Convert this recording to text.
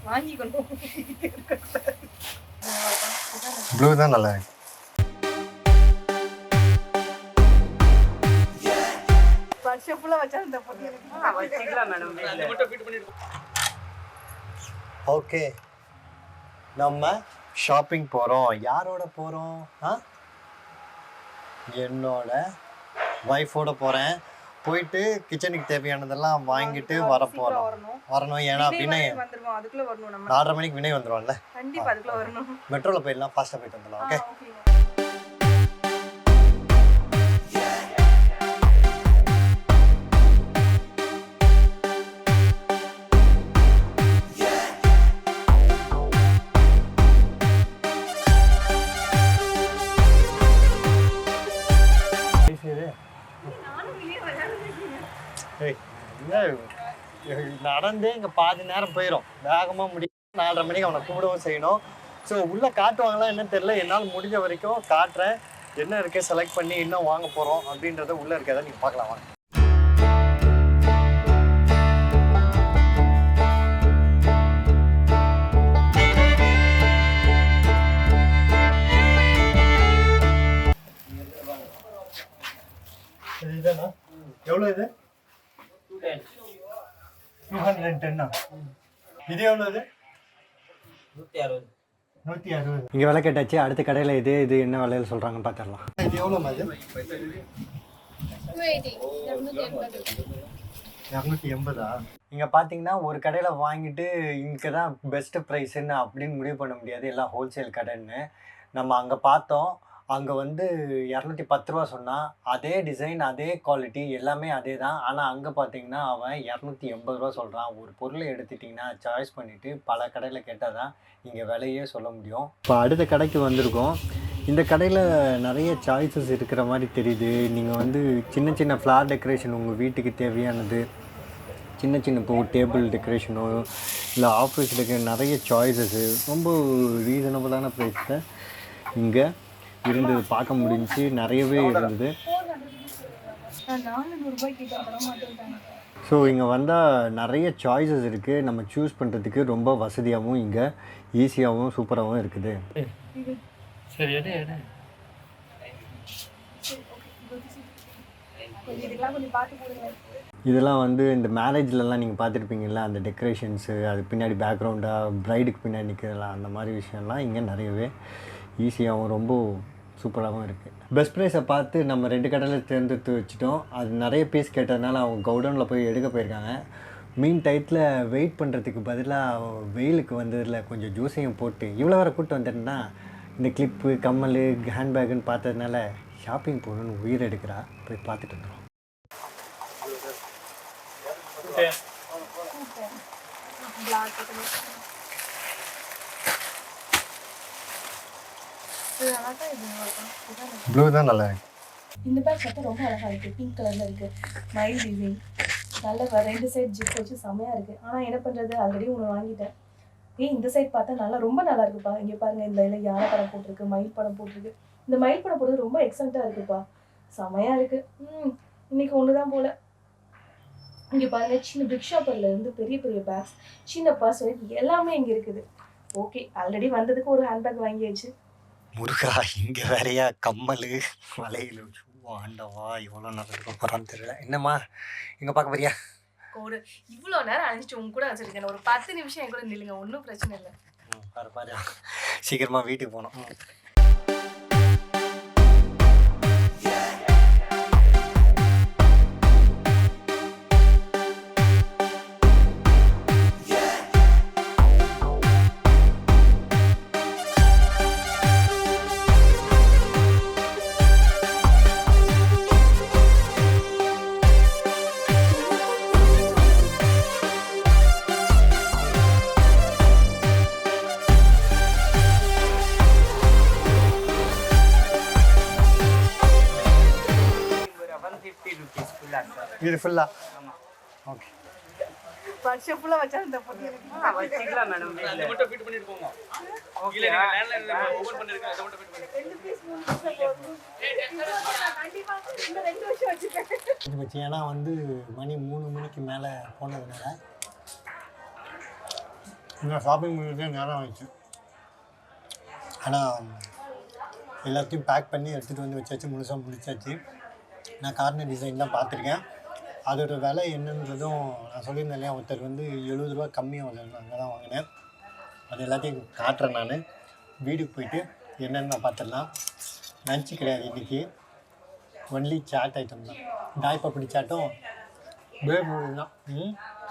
வாங்கிக்கணும். ப்ளூ தான் நல்லா இருக்கு. வருஷம் ஃபுல்லா வச்சாலும் தப்பு வச்சுக்கலாம் மேடம். ஓகே, நம்ம ஷாப்பிங் போகிறோம். யாரோட போகிறோம்? என்னோட ஒய்ஃபோட போகிறேன். போயிட்டு கிச்சனுக்கு தேவையானதெல்லாம் வாங்கிட்டு வரணும். ஏன்னா வினய் 4:30 மணிக்கு வினய் வந்துடுவான்ல. கண்டிப்பா அதுக்குள்ள வரணும். மெட்ரோவில் போயிடலாம், ஃபாஸ்ட்டாக போயிட்டு வந்துடலாம். ஓகே. நடந்தே இங்கே பாதி நேரம் போயிடும். வேகமாக முடியும். 4:30 மணிக்கு அவனை கூப்பிடவும் செய்யணும். ஸோ உள்ளே காட்டுவாங்களா என்னன்னு தெரியல. என்னால் முடிஞ்ச வரைக்கும் காட்டுறேன். என்ன இருக்குது செலக்ட் பண்ணி இன்னும் வாங்க போகிறோம் அப்படின்றத உள்ளே இருக்கிறத நீங்கள் பார்க்கலாம். வாங்க. இதுதானா? எவ்வளோ இது? 210. இது எவ்வளோ? இது 160. இங்கே விலை கேட்டாச்சு. அடுத்த கடையில் இது என்ன விலையில் சொல்கிறாங்கன்னு பார்த்துடலாம். இது எவ்வளோ மாதிரி? 280. இங்கே பார்த்தீங்கன்னா ஒரு கடையில் வாங்கிட்டு இங்கே தான் பெஸ்ட்டு ப்ரைஸுன்னு அப்படின்னு முடிவு பண்ண முடியாது. எல்லாம் ஹோல்சேல் கடைன்னு. நம்ம அங்கே பார்த்தோம். அங்கே வந்து 210 ரூபா சொன்னால், அதே டிசைன் அதே குவாலிட்டி எல்லாமே அதே தான். ஆனால் அங்கே பார்த்தீங்கன்னா அவன் 280 ரூபா சொல்கிறான். ஒரு பொருளை எடுத்துட்டிங்கன்னா சாய்ஸ் பண்ணிவிட்டு பல கடையில் கேட்டால் தான் இங்கே விலையே சொல்ல முடியும். இப்போ அடுத்த கடைக்கு வந்திருக்கோம். இந்த கடையில் நிறைய சாய்ஸஸ் இருக்கிற மாதிரி தெரியுது. நீங்கள் வந்து சின்ன சின்ன ஃப்ளார் டெக்கரேஷன் உங்கள் வீட்டுக்கு தேவையானது, சின்ன சின்ன இப்போ டேபிள் டெக்கரேஷனோ இல்லை ஆஃபீஸுக்கு நிறைய சாய்ஸஸ்ஸு ரொம்ப ரீசனபுளான ப்ரைஸில் இங்கே இருந்தது பார்க்க முடிஞ்சு. நிறையவே இருந்தது. ஸோ இங்கே வந்தால் நிறைய சாய்ஸஸ் இருக்குது. நம்ம சூஸ் பண்ணுறதுக்கு ரொம்ப வசதியாகவும் இங்கே ஈஸியாகவும் சூப்பராகவும் இருக்குது. சரி, இதெல்லாம் வந்து இந்த மேரேஜ்லலாம் நீங்கள் பார்த்துருப்பீங்கள்ல, அந்த டெக்கரேஷன்ஸு, அது பின்னாடி பேக்ரவுண்டாக ப்ரைடுக்கு பின்னாடி நிற்கிறலாம், அந்த மாதிரி விஷயம்லாம் இங்கே நிறையவே ஈஸியாகவும் ரொம்ப சூப்பராகவும் இருக்குது. பெஸ்ட் ப்ரைஸை பார்த்து நம்ம 2 கடையில் தேர்ந்தெடுத்து வச்சுட்டோம். அது நிறைய பீஸ் கேட்டதுனால அவங்க கவுடவுனில் போய் எடுக்க போயிருக்காங்க. மீன் டயத்தில் வெயிட் பண்ணுறதுக்கு பதிலாக வெயிலுக்கு வந்ததில் கொஞ்சம் ஜூஸையும் போட்டு இவ்வளோ வேறு கூப்பிட்டு வந்துட்டேன்னா இந்த கிளிப்பு கம்மல் ஹேண்ட்பேக்குன்னு பார்த்ததுனால ஷாப்பிங் போகணுன்னு உயிர் எடுக்கிறா. போய் பார்த்துட்டு வந்துடும். ப்ளூ தான் நல்லா இருக்கு. இந்த பேக் பார்த்தா ரொம்ப அழகாக இருக்குது. பிங்க் கலரில் இருக்குது. மைல் டிசைன் நல்ல 2 சைட் ஜிப் வச்சு செம்மையாக இருக்குது. ஆனால் என்ன பண்ணுறது, ஆல்ரெடி ஒன்று வாங்கிட்டேன். இந்த சைட் பார்த்தா நல்லா ரொம்ப நல்லா இருக்குப்பா. இங்கே பாருங்கள், இந்த இதில் யானை படம் போட்டிருக்கு, மயில் படம் போட்டிருக்கு. இந்த மயில் படம் போடுறது ரொம்ப எக்ஸலண்ட்டாக இருக்குப்பா. செம்மையாக இருக்குது. இன்னைக்கு ஒன்று தான் போல். இங்கே பாருங்கள், சின்ன பிக் ஷாப்பர்லேருந்து பெரிய பெரிய பேக்ஸ், சின்ன பர்ஸ் வரைக்கும் எல்லாமே இங்கே இருக்குது. ஓகே, ஆல்ரெடி வந்ததுக்கு ஒரு ஹேண்ட்பேக் வாங்கியாச்சு. முருகா, இங்கே வேறையா கம்மல் வளையல். ஆண்டவா, இவ்வளோ நல்லா போகிறான்னு தெரியல. என்னம்மா இங்கே பார்க்க போறியா? ஒரு இவ்வளோ நேரம் அழிஞ்சிட்டு உங்க கூட வச்சுருக்கேன். ஒரு 10 நிமிஷம் என் கூட நில்லுங்க, ஒன்றும் பிரச்சனை இல்லை. பாரு சீக்கிரமாக வீட்டுக்கு போனோம். இது ஃபுல்லா? ஓகே. வருஷம் ஃபுல்லா வச்சாலும் தப்பு வச்சுக்கலாம் மேடம். இத மட்டும் ஃபிட் பண்ணிட்டு போங்க. ஓகே, நீங்க லேண்ட்லைன்ல ஓபன் பண்ணிருக்கீங்க, அத மட்டும் ஃபிட் பண்ணுங்க. 2 பீஸ் கண்டிப்பா இந்த 2 வருஷம் வச்சிருக்கேன். இது வச்சு ஏன்னா வந்து மணி 3 மணிக்கு மேலே போனதுனால நான் ஷாப்பிங் பண்ணிட்டு நேரம் ஆயிடுச்சு. ஆனால் எல்லாத்தையும் பேக் பண்ணி எடுத்துகிட்டு வந்து வச்சாச்சு, முழுசாக முடிச்சாச்சு. நான் கார்னர் டிசைன் தான் பார்த்துருக்கேன். அதோட விலை என்னன்றதும் நான் சொல்லியிருந்தேன் இல்லையா, ஒருத்தர் வந்து 70 ரூபா கம்மியாக வந்து அங்கே தான் வாங்கினேன். அது எல்லாத்தையும் காட்டுறேன். நான் வீட்டுக்கு போயிட்டு என்னென்னு நான் பார்த்துடலாம். லஞ்சு கிடையாது இன்றைக்கி, ஒன்லி சாட் ஐட்டம் தான். தாய்ப்பப்படி சாட்டும் பேபி தான்.